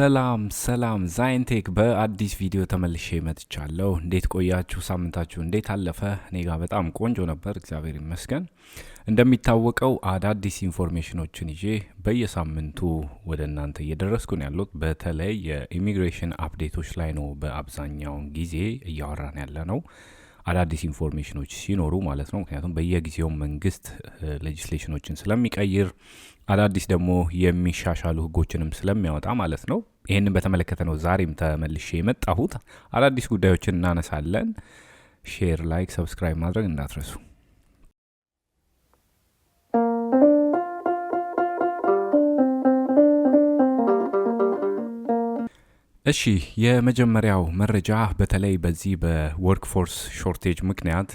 ሰላም ዛይንቴክ በአዲስ ቪዲዮ ተመልሼ መጥቻለሁ። እንዴት ቆያችሁ? ሳምንታችሁ እንዴት አለፈ? እኔ ጋር በጣም ቆንጆ ነበር፣ እግዚአብሔር ይመስገን። እንደሚታወቀው አዳዲስ ኢንፎርሜሽኖችን ይዤ በየሳምንቱ ወደ እናንተ እየደረስኩ ነው ያለሁት። በተለይ የኢሚግሬሽን አፕዴቶች ላይ ነው በአብዛኛውን ጊዜ እያወራን ያለ ነው፣ አዳዲስ ኢንፎርሜሽኖች ሲኖሩ ማለት ነው። ምክንያቱም በየጊዜው መንግስት ሌጅስሌሽኖችን ስለሚቀይር አዳዲስ ደግሞ የሚሻሻሉ ህጎችንም ስለሚያወጣ ማለት ነው። ይህንን በተመለከተ ነው ዛሬም ተመልሼ የመጣሁት። አዳዲስ ጉዳዮችን እናነሳለን። ሼር፣ ላይክ፣ ሰብስክራይብ ማድረግ እንዳትረሱ። እሺ፣ የመጀመሪያው መረጃ በተለይ በዚህ በወርክ ፎርስ ሾርቴጅ ምክንያት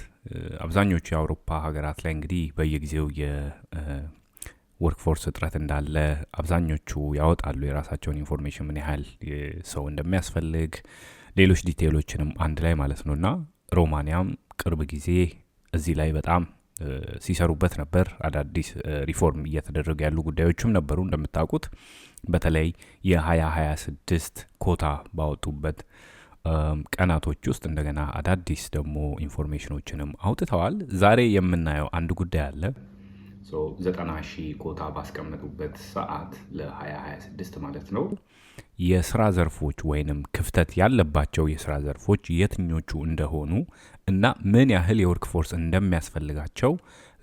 አብዛኞቹ የአውሮፓ ሀገራት ላይ እንግዲህ በየጊዜው ወርክ ፎርስ እጥረት እንዳለ አብዛኞቹ ያወጣሉ የራሳቸውን ኢንፎርሜሽን፣ ምን ያህል ሰው እንደሚያስፈልግ፣ ሌሎች ዲቴይሎችንም አንድ ላይ ማለት ነው። እና ሮማኒያም ቅርብ ጊዜ እዚህ ላይ በጣም ሲሰሩበት ነበር። አዳዲስ ሪፎርም እየተደረገ ያሉ ጉዳዮችም ነበሩ እንደምታውቁት። በተለይ የ2026 ኮታ ባወጡበት ቀናቶች ውስጥ እንደገና አዳዲስ ደግሞ ኢንፎርሜሽኖችንም አውጥተዋል። ዛሬ የምናየው አንድ ጉዳይ አለ። 90,000 ኮታ ባስቀመጡበት ሰዓት ለ2026 ማለት ነው የስራ ዘርፎች ወይንም ክፍተት ያለባቸው የስራ ዘርፎች የትኞቹ እንደሆኑ እና ምን ያህል የወርክ ፎርስ እንደሚያስፈልጋቸው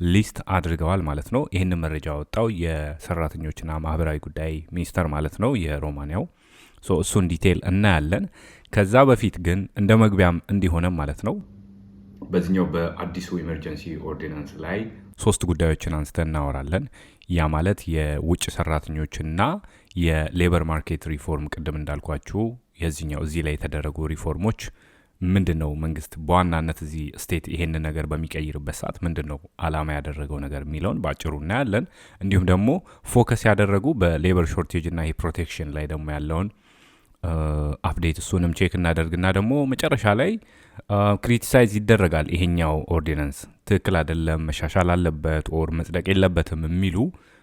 ሊስት አድርገዋል ማለት ነው። ይህንን መረጃ ወጣው የሰራተኞችና ማህበራዊ ጉዳይ ሚኒስቴር ማለት ነው የሮማኒያው። እሱን ዲቴይል እናያለን። ከዛ በፊት ግን እንደ መግቢያም እንዲሆነም ማለት ነው በዚህኛው በአዲሱ ኢመርጀንሲ ኦርዲናንስ ላይ 3 ጉዳዮችን አንስተን እናወራለን። ያ ማለት የውጭ ሰራተኞችና የሌበር ማርኬት ሪፎርም፣ ቅድም እንዳልኳችሁ እዚህ ላይ የተደረጉ ሪፎርሞች ምንድን ነው፣ መንግስት በዋናነት እዚህ ስቴት ይሄን ነገር በሚቀይርበት ሰዓት ምንድን ነው አላማ ያደረገው ነገር የሚለውን በአጭሩ እናያለን። እንዲሁም ደግሞ ፎከስ ያደረጉ በሌበር ሾርቴጅ እና የፕሮቴክሽን ላይ ደግሞ ያለውን አፕዴት እሱንም ቼክ እናደርግና ደግሞ መጨረሻ ላይ ክሪቲሳይዝ ይደረጋል። ይሄኛው ኦርዲናንስ ትክክል አይደለም፣ መሻሻል አለበት ኦር መጽደቅ የለበትም የሚሉ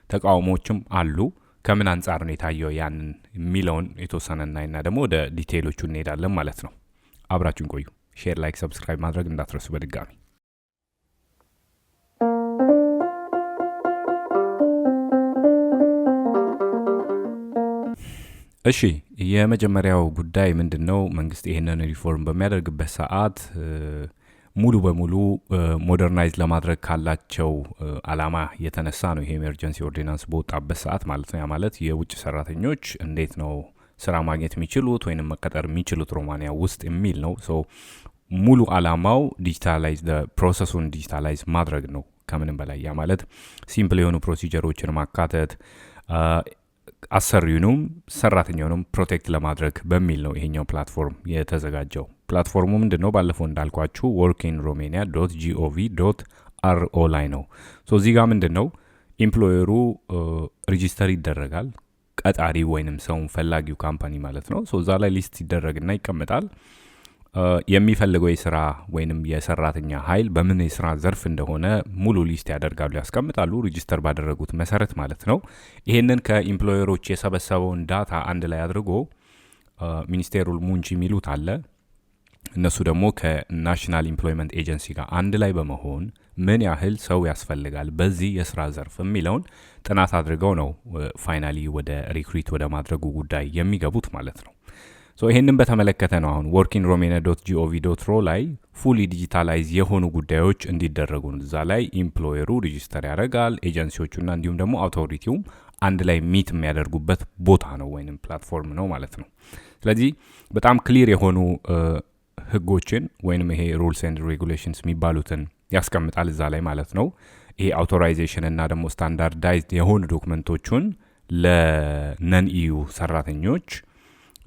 ተቃውሞችም አሉ። ከምን አንጻር ነው የታየው ያንን የሚለውን የተወሰነ እናይና ደግሞ ወደ ዲቴይሎቹ እንሄዳለን ማለት ነው። አብራችሁን ቆዩ። ሼር፣ ላይክ፣ ሰብስክራይብ ማድረግ እንዳትረሱ በድጋሚ። እሺ፣ የመጀመሪያው ጉዳይ ምንድን ነው? መንግስት ይህንን ሪፎርም በሚያደርግበት ሰዓት ሙሉ በሙሉ ሞደርናይዝ ለማድረግ ካላቸው አላማ የተነሳ ነው ይሄ ኤመርጀንሲ ኦርዲናንስ በወጣበት ሰዓት ማለት ነው። ያ ማለት የውጭ ሰራተኞች እንዴት ነው ስራ ማግኘት የሚችሉት ወይም መቀጠር የሚችሉት ሮማኒያ ውስጥ የሚል ነው። ሙሉ አላማው ዲጂታላይዝ ፕሮሰሱን ዲጂታላይዝ ማድረግ ነው ከምንም በላይ። ያ ማለት ሲምፕል የሆኑ ፕሮሲጀሮችን ማካተት፣ አሰሪውንም ሰራተኛውንም ፕሮቴክት ለማድረግ በሚል ነው ይሄኛው ፕላትፎርም የተዘጋጀው። ፕላትፎርሙ ምንድን ነው? ባለፈው እንዳልኳችሁ workinromania.gov.ro ላይ ነው። እዚህ ጋር ምንድን ነው ኢምፕሎየሩ ሬጂስተር ይደረጋል፣ ቀጣሪ ወይንም ሰውን ፈላጊው ካምፓኒ ማለት ነው። እዛ ላይ ሊስት ይደረግና ይቀመጣል። የሚፈልገው የስራ ወይንም የሰራተኛ ኃይል በምን የስራ ዘርፍ እንደሆነ ሙሉ ሊስት ያደርጋሉ፣ ያስቀምጣሉ ሬጂስተር ባደረጉት መሰረት ማለት ነው። ይሄንን ከኢምፕሎየሮች የሰበሰበውን ዳታ አንድ ላይ አድርጎ ሚኒስቴሩ ሙንቺ የሚሉት አለ። እነሱ ደግሞ ከናሽናል ኢምፕሎይመንት ኤጀንሲ ጋር አንድ ላይ በመሆን ምን ያህል ሰው ያስፈልጋል በዚህ የስራ ዘርፍ የሚለውን ጥናት አድርገው ነው ፋይናሊ ወደ ሪክሩት ወደ ማድረጉ ጉዳይ የሚገቡት ማለት ነው። ይሄንን በተመለከተ ነው አሁን workinromania.gov.ro ላይ ፉሊ ዲጂታላይዝ የሆኑ ጉዳዮች እንዲደረጉ ነው። እዛ ላይ ኢምፕሎየሩ ሬጂስተር ያደርጋል፣ ኤጀንሲዎቹና እንዲሁም ደግሞ አውቶሪቲውም አንድ ላይ ሚት የሚያደርጉበት ቦታ ነው ወይንም ፕላትፎርም ነው ማለት ነው። ስለዚህ በጣም ክሊር የሆኑ ህጎችን ወይንም ይሄ ሩልስ ኤንድ ሬጉሌሽንስ የሚባሉትን ያስቀምጣል እዛ ላይ ማለት ነው። ይሄ አውቶራይዜሽን እና ደግሞ ስታንዳርዳይዝድ የሆኑ ዶክመንቶቹን ለነን ኢዩ ሰራተኞች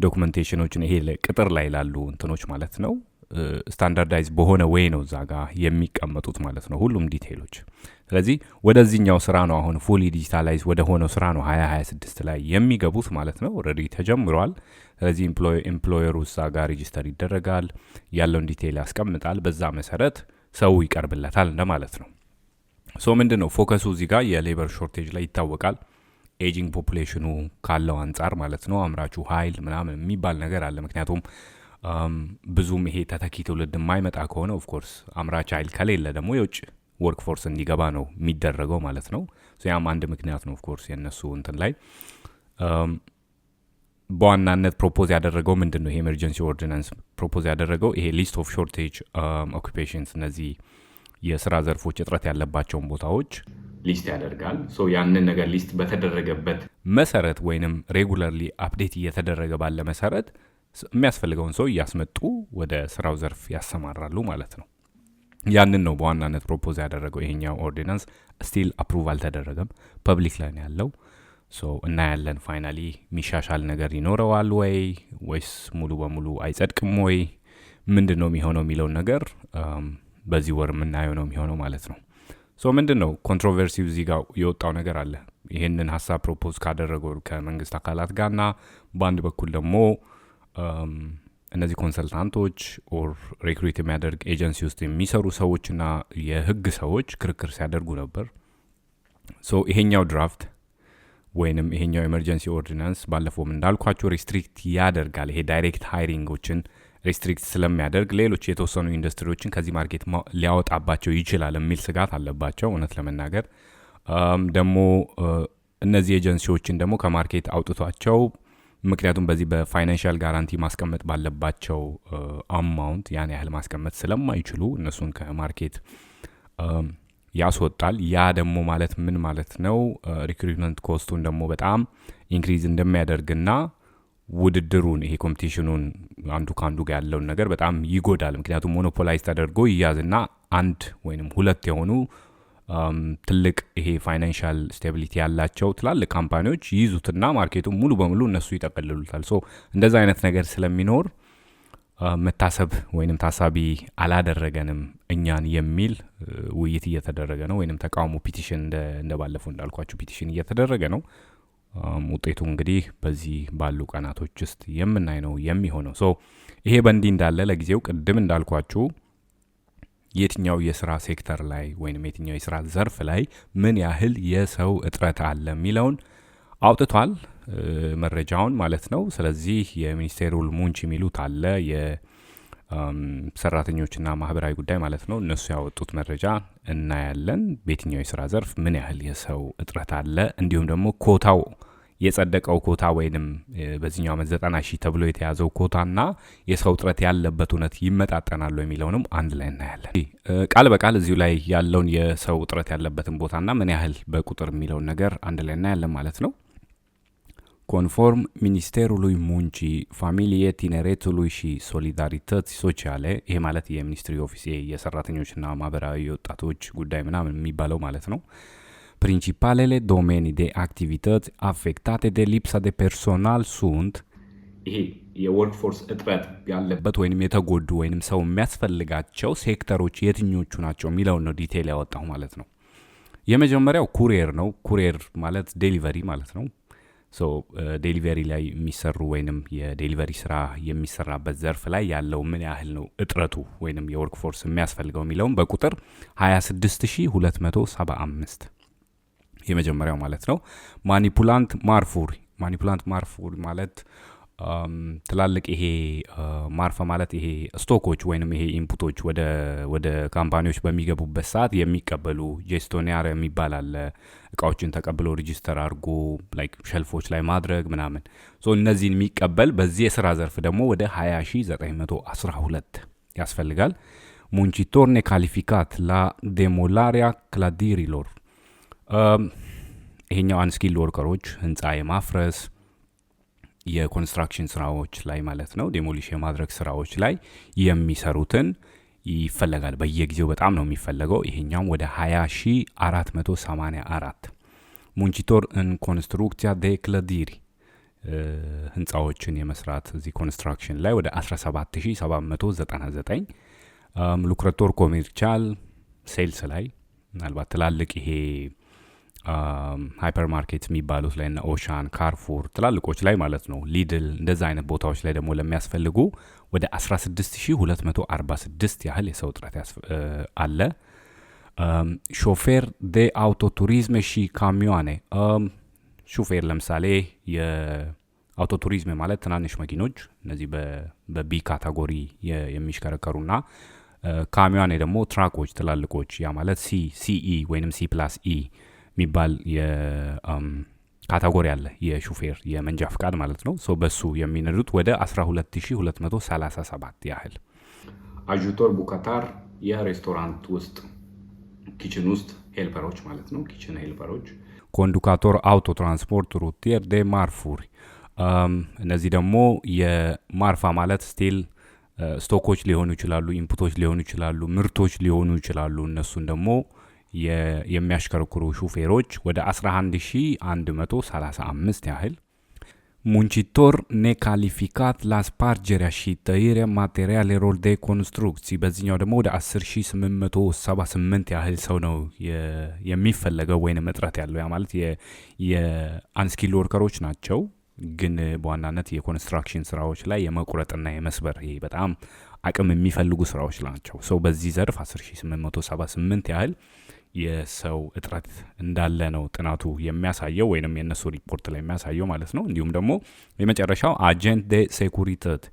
ዶክመንቴሽኖችን ይሄ ቅጥር ላይ ላሉ እንትኖች ማለት ነው ስታንዳርዳይዝ በሆነ ወይ ነው እዛ ጋር የሚቀመጡት ማለት ነው ሁሉም ዲቴይሎች። ስለዚህ ወደዚህኛው ስራ ነው አሁን ፉሊ ዲጂታላይዝ ወደ ሆነው ስራ ነው 2026 ላይ የሚገቡት ማለት ነው። ኦልሬዲ ተጀምሯል። ስለዚህ ኢምፕሎየሩ እዛ ጋር ሬጂስተር ይደረጋል፣ ያለውን ዲቴይል ያስቀምጣል፣ በዛ መሰረት ሰው ይቀርብለታል እንደማለት ነው። ምንድን ነው ፎከሱ እዚህ ጋር የሌበር ሾርቴጅ ላይ ይታወቃል። ኤጂንግ ፖፑሌሽኑ ካለው አንጻር ማለት ነው አምራቹ ኃይል ምናምን የሚባል ነገር አለ። ምክንያቱም ብዙም ይሄ ተተኪ ትውልድ የማይመጣ ከሆነ ኦፍኮርስ አምራች ኃይል ከሌለ ደግሞ የውጭ ወርክ ፎርስ እንዲገባ ነው የሚደረገው ማለት ነው። ያም አንድ ምክንያት ነው ኦፍኮርስ የእነሱ እንትን ላይ በዋናነት ፕሮፖዝ ያደረገው ምንድን ነው? ይሄ ኤመርጀንሲ ኦርዲናንስ ፕሮፖዝ ያደረገው ይሄ ሊስት ኦፍ ሾርቴጅ ኦኩፔሽንስ እነዚህ የስራ ዘርፎች እጥረት ያለባቸውን ቦታዎች ሊስት ያደርጋል። ያንን ነገር ሊስት በተደረገበት መሰረት ወይንም ሬጉላርሊ አፕዴት እየተደረገ ባለ መሰረት የሚያስፈልገውን ሰው እያስመጡ ወደ ስራው ዘርፍ ያሰማራሉ ማለት ነው። ያንን ነው በዋናነት ፕሮፖዝ ያደረገው ይሄኛው ኦርዲናንስ። ስቲል አፕሩቭ አልተደረገም፣ ፐብሊክ ላይ ነው ያለው። እናያለን ፋይናሊ የሚሻሻል ነገር ይኖረዋል ወይስ ሙሉ በሙሉ አይጸድቅም ወይ ምንድን ነው የሚሆነው የሚለውን ነገር በዚህ ወር የምናየው ነው የሚሆነው ማለት ነው። ምንድን ነው ኮንትሮቨርሲው እዚህ ጋር የወጣው ነገር አለ። ይህንን ሀሳብ ፕሮፖዝ ካደረገው ከመንግስት አካላት ጋርና በአንድ በኩል ደግሞ እነዚህ ኮንሰልታንቶች ኦር ሪክሩት የሚያደርግ ኤጀንሲ ውስጥ የሚሰሩ ሰዎችና የህግ ሰዎች ክርክር ሲያደርጉ ነበር። ይሄኛው ድራፍት ወይንም ይሄኛው ኤመርጀንሲ ኦርዲናንስ ባለፈውም እንዳልኳቸው ሪስትሪክት ያደርጋል። ይሄ ዳይሬክት ሃይሪንጎችን ሪስትሪክት ስለሚያደርግ ሌሎች የተወሰኑ ኢንዱስትሪዎችን ከዚህ ማርኬት ሊያወጣባቸው ይችላል የሚል ስጋት አለባቸው። እውነት ለመናገር ደግሞ እነዚህ ኤጀንሲዎችን ደግሞ ከማርኬት አውጥቷቸው ምክንያቱም በዚህ በፋይናንሻል ጋራንቲ ማስቀመጥ ባለባቸው አማውንት ያን ያህል ማስቀመጥ ስለማይችሉ እነሱን ከማርኬት ያስወጣል። ያ ደግሞ ማለት ምን ማለት ነው? ሪክሩትመንት ኮስቱን ደግሞ በጣም ኢንክሪዝ እንደሚያደርግና ውድድሩን ይሄ ኮምፒቲሽኑን አንዱ ካንዱ ጋር ያለውን ነገር በጣም ይጎዳል። ምክንያቱም ሞኖፖላይዝ ተደርጎ ይያዝና አንድ ወይንም ሁለት የሆኑ ትልቅ ይሄ ፋይናንሻል ስቴቢሊቲ ያላቸው ትላልቅ ካምፓኒዎች ይይዙትና ማርኬቱን ሙሉ በሙሉ እነሱ ይጠቀልሉታል። እንደዛ አይነት ነገር ስለሚኖር መታሰብ ወይንም ታሳቢ አላደረገንም እኛን የሚል ውይይት እየተደረገ ነው። ወይንም ተቃውሞ ፒቲሽን እንደባለፈው እንዳልኳችሁ ፒቲሽን እየተደረገ ነው። ውጤቱ እንግዲህ በዚህ ባሉ ቀናቶች ውስጥ የምናይ ነው የሚሆነው። ይሄ በእንዲህ እንዳለ ለጊዜው ቅድም እንዳልኳችሁ የትኛው የስራ ሴክተር ላይ ወይንም የትኛው የስራ ዘርፍ ላይ ምን ያህል የሰው እጥረት አለ የሚለውን አውጥቷል መረጃውን ማለት ነው። ስለዚህ የሚኒስቴሩ ሙንቺ የሚሉት አለ የሰራተኞችና ማህበራዊ ጉዳይ ማለት ነው። እነሱ ያወጡት መረጃ እናያለን። በየትኛው የስራ ዘርፍ ምን ያህል የሰው እጥረት አለ፣ እንዲሁም ደግሞ ኮታው የጸደቀው ኮታ ወይንም በዚህኛው ዓመት 90,000 ተብሎ የተያዘው ኮታና የሰው እጥረት ያለበት እውነት ይመጣጠናሉ የሚለውንም አንድ ላይ እናያለን። ቃል በቃል እዚሁ ላይ ያለውን የሰው እጥረት ያለበትን ቦታና ምን ያህል በቁጥር የሚለውን ነገር አንድ ላይ እናያለን ማለት ነው። Conform Ministerului Muncii, Familiei, Tineretului și Solidarității Sociale, ይሄ ማለት የሚኒስትሪ ኦፊስ የሰራተኞችና ማህበራዊ ወጣቶች ጉዳይ ምናምን የሚባለው ማለት ነው። Principalele domenii de activități afectate de lipsa de personal sunt ይሄ የወርክ ፎርስ እጥረት ያለበት ወይንም የተጎዱ ወይንም ሰው የሚያስፈልጋቸው ሴክተሮች የትኞቹ ናቸው የሚለውን ነው ዲቴይል ያወጣው ማለት ነው። የመጀመሪያው ኩሪየር ነው። ኩሪየር ማለት ዴሊቨሪ ማለት ነው። ዴሊቨሪ ላይ የሚሰሩ ወይንም የዴሊቨሪ ስራ የሚሰራበት ዘርፍ ላይ ያለው ምን ያህል ነው እጥረቱ ወይንም የወርክ ፎርስ የሚያስፈልገው የሚለውን በቁጥር 26275 የመጀመሪያው ማለት ነው። ማኒፑላንት ማርፉሪ ማለት ትላልቅ ይሄ ማርፈ ማለት ይሄ ስቶኮች ወይንም ይሄ ኢንፑቶች ወደ ካምፓኒዎች በሚገቡበት ሰዓት የሚቀበሉ ጄስቶኒያር የሚባል አለ። እቃዎችን ተቀብሎ ሬጂስተር አድርጎ ላይክ ሸልፎች ላይ ማድረግ ምናምን እነዚህን የሚቀበል በዚህ የስራ ዘርፍ ደግሞ ወደ 20912 ያስፈልጋል። ሙንቺቶርኔ ካሊፊካት ላ ዴሞላሪያ ክላዲሪሎር ይሄኛው አንስኪል ወርከሮች ህንፃ የማፍረስ የኮንስትራክሽን ስራዎች ላይ ማለት ነው ዴሞሊሽ የማድረግ ስራዎች ላይ የሚሰሩትን ይፈለጋል። በየጊዜው በጣም ነው የሚፈለገው። ይሄኛው ወደ 20484 ሙንቺቶር እን ኮንስትሩክሲያ ዴ ክለዲሪ ህንፃዎችን የመስራት እዚህ ኮንስትራክሽን ላይ ወደ 17799 ሉክረቶር ኮሜርቻል ሴልስ ላይ ምናልባት ትላልቅ ይሄ ሃይፐር ማርኬት የሚባሉት ላይ እና ኦሻን ካርፉር ትላልቆች ላይ ማለት ነው ሊድል እንደዛ አይነት ቦታዎች ላይ ደግሞ ለሚያስፈልጉ ወደ 16246 ያህል የሰው ጥረት አለ። ሾፌር ዴ አውቶቱሪዝም ሺ ካሚዮኔ ሹፌር ለምሳሌ የአውቶ ቱሪዝም ማለት ትናንሽ መኪኖች እነዚህ በቢ ካታጎሪ የሚሽከረከሩና ካሚዮን ደግሞ ትራኮች ትላልቆች ያ ማለት ሲኢ ወይንም C+E የሚባል ካታጎሪ አለ የሹፌር የመንጃ ፍቃድ ማለት ነው። ሶ በሱ የሚነዱት ወደ 12237 ያህል። አጁቶር ቡካታር የሬስቶራንት ውስጥ ኪችን ውስጥ ሄልፐሮች ማለት ነው፣ ኪችን ሄልፐሮች። ኮንዱካቶር አውቶ ትራንስፖርት ሩቲር ደ ማርፉር እነዚህ ደግሞ የማርፋ ማለት ስቲል ስቶኮች ሊሆኑ ይችላሉ፣ ኢንፑቶች ሊሆኑ ይችላሉ፣ ምርቶች ሊሆኑ ይችላሉ። እነሱን ደግሞ የሚያሽከረክሩ ሹፌሮች ወደ 11135 ያህል። ሙንቺቶር ኔካሊፊካት ላስፓርጀሪያ ሺተይረ ማቴሪያሌሮል ደ ኮንስትሩክሲ በዚህኛው ደግሞ ወደ 10878 ያህል ሰው ነው የሚፈለገው ወይንም እጥረት ያለው። ያ ማለት የአንስኪል ወርከሮች ናቸው፣ ግን በዋናነት የኮንስትራክሽን ስራዎች ላይ የመቁረጥና የመስበር ይሄ በጣም አቅም የሚፈልጉ ስራዎች ናቸው። ሰው በዚህ ዘርፍ 10878 ያህል የሰው እጥረት እንዳለ ነው ጥናቱ የሚያሳየው ወይንም የነሱ ሪፖርት ላይ የሚያሳየው ማለት ነው። እንዲሁም ደግሞ የመጨረሻው አጀንት ደ ሴኩሪቲት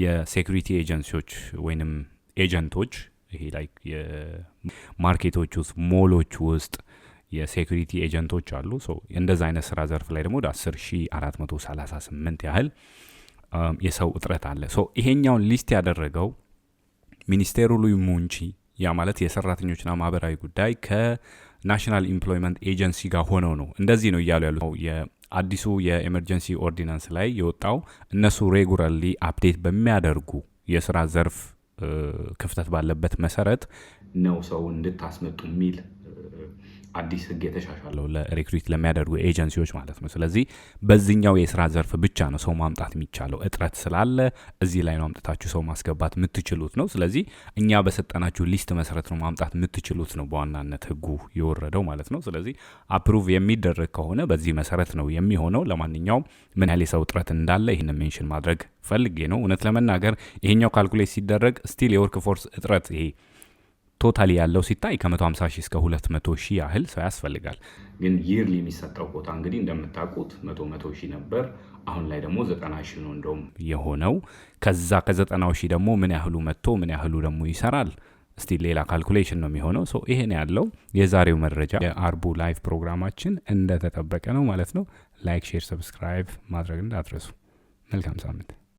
የሴኩሪቲ ኤጀንሲዎች ወይንም ኤጀንቶች ይሄ ላይ የማርኬቶች ውስጥ ሞሎች ውስጥ የሴኩሪቲ ኤጀንቶች አሉ። ሶ እንደዛ አይነት ስራ ዘርፍ ላይ ደግሞ ወደ 10438 ያህል የሰው እጥረት አለ። ሶ ይሄኛውን ሊስት ያደረገው ሚኒስቴሩ ሉይ ሙንቺ ያ ማለት የሰራተኞችና ማህበራዊ ጉዳይ ከናሽናል ኢምፕሎይመንት ኤጀንሲ ጋር ሆነው ነው እንደዚህ ነው እያሉ ያሉት። የአዲሱ የኤመርጀንሲ ኦርዲናንስ ላይ የወጣው እነሱ ሬጉላርሊ አፕዴት በሚያደርጉ የስራ ዘርፍ ክፍተት ባለበት መሰረት ነው ሰው እንድታስመጡ የሚል አዲስ ህግ የተሻሻለው ለሪክሩት ለሚያደርጉ ኤጀንሲዎች ማለት ነው። ስለዚህ በዚህኛው የስራ ዘርፍ ብቻ ነው ሰው ማምጣት የሚቻለው። እጥረት ስላለ እዚህ ላይ ነው አምጥታችሁ ሰው ማስገባት የምትችሉት ነው። ስለዚህ እኛ በሰጠናችሁ ሊስት መሰረት ነው ማምጣት የምትችሉት ነው በዋናነት ህጉ የወረደው ማለት ነው። ስለዚህ አፕሩቭ የሚደረግ ከሆነ በዚህ መሰረት ነው የሚሆነው። ለማንኛውም ምን ያህል የሰው እጥረት እንዳለ ይህን ሜንሽን ማድረግ ፈልጌ ነው። እውነት ለመናገር ይሄኛው ካልኩሌት ሲደረግ ስቲል የወርክ ፎርስ እጥረት ይሄ ቶታሊ ያለው ሲታይ ከ150 ሺህ እስከ 200 ሺህ ያህል ሰው ያስፈልጋል። ግን ይርሊ የሚሰጠው ኮታ እንግዲህ እንደምታውቁት 100 ሺህ ነበር። አሁን ላይ ደግሞ 90 ሺህ ነው እንደውም የሆነው። ከዛ ከ90 ሺህ ደግሞ ምን ያህሉ መጥቶ ምን ያህሉ ደግሞ ይሰራል እስቲ ሌላ ካልኩሌሽን ነው የሚሆነው። ሶ ይሄን ያለው የዛሬው መረጃ። የአርቡ ላይቭ ፕሮግራማችን እንደተጠበቀ ነው ማለት ነው። ላይክ፣ ሼር፣ ሰብስክራይብ ማድረግ እንዳትረሱ። መልካም ሳምንት።